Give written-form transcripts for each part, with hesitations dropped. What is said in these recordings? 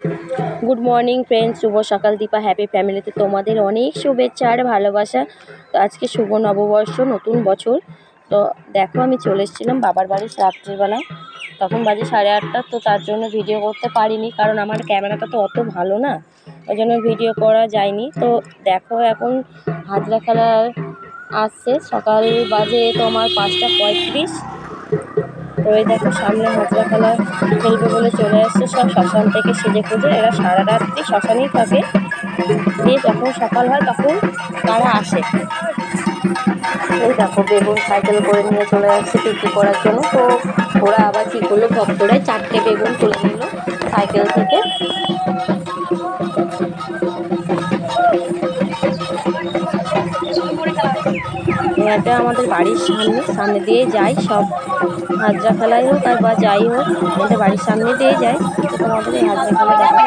Good morning friends, शुभ सकाल। Deepa happy फैमिलीते तुम्हारे अनेक शुभेच्छा और भालोबासा। तो आज के शुभ नवबर्ष, नतून बछर। तो देखो आमी चले एसेछिलाम बाबार बाड़ी रात्रिबेला, तखन बाजे 8:30। तो तार जोन्नो भिडियो करते पारिनी, कारण आमार क्यामेराटा तो अत भालो ना, ओई जोन्नो भिडियो करा जायनि। तो देखो एखन हाजरा खेला आसছে, सकाल बाजे तोमार 5টা 35। तो ये देखो सामने हाजरा खेला खेलबे बोले चले आसছে सब श्मशान থেকে সেজে খুঁজে। এরা সারা রাত্রি শ্মশানেই থাকে, দিয়ে যখন সকাল হয় তখন তারা আসে। এই দেখো বেগুন সাইকেল করে নিয়ে চলে আসছে বিক্রি করার জন্য। তো ওরা আবার কী করলো, ভক্তরাই 4টে বেগুন তুলে নিল সাইকেল থেকে। এটা আমাদের বাড়ির সামনে দিয়ে যায় সব, হাজরা খেলাই হোক আর বা যাই হোক আমাদের বাড়ির সামনে দিয়ে যায়। তো তোমাদের এই হাজরা খেলা দেখা।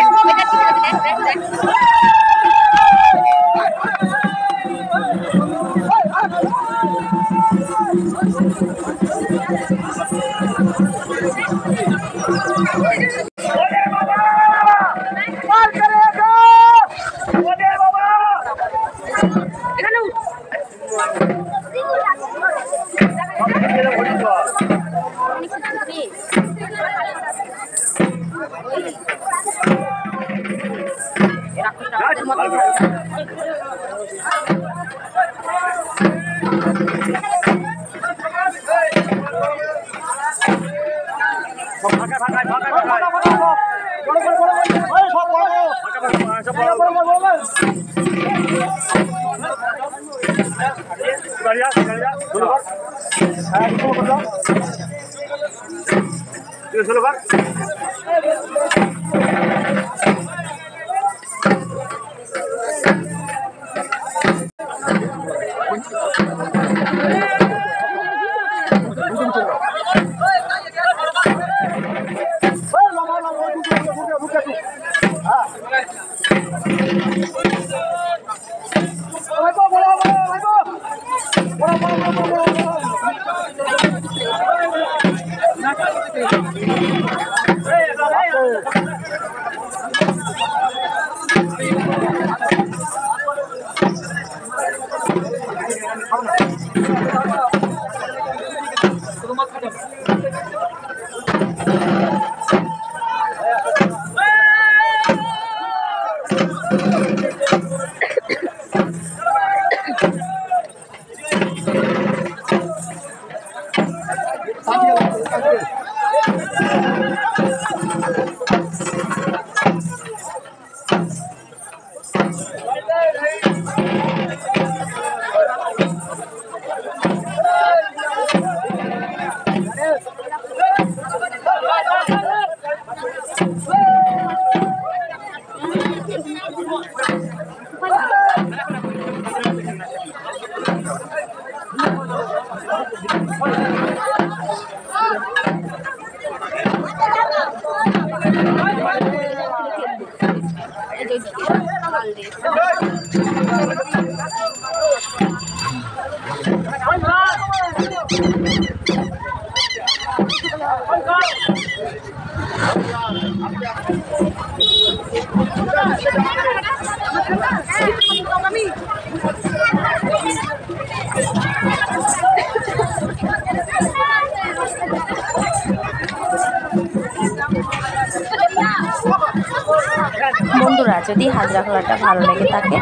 বন্ধুরা যদি হাজরা খেলাটা ভালো লেগে থাকে,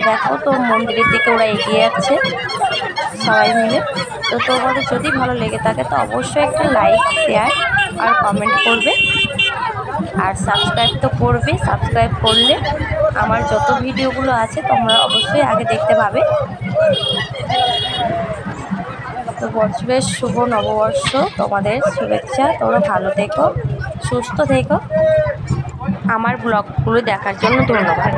দেখো তো মন্দিরের দিকে ওরা এগিয়ে যাচ্ছে সবাই মিলে। তো তোমাদের যদি ভালো লেগে থাকে তো অবশ্যই একটা লাইক, শেয়ার আর কমেন্ট করবে, আর সাবস্ক্রাইব তো করবে। সাবস্ক্রাইব করলে আমার যত ভিডিওগুলো আছে তোমরা অবশ্যই আগে দেখতে পাবে। তো বছরের শুভ নববর্ষ, তোমাদের শুভেচ্ছা। তোমরা ভালো থেকো, সুস্থ থেকো। আমার ব্লগগুলো দেখার জন্য ধন্যবাদ।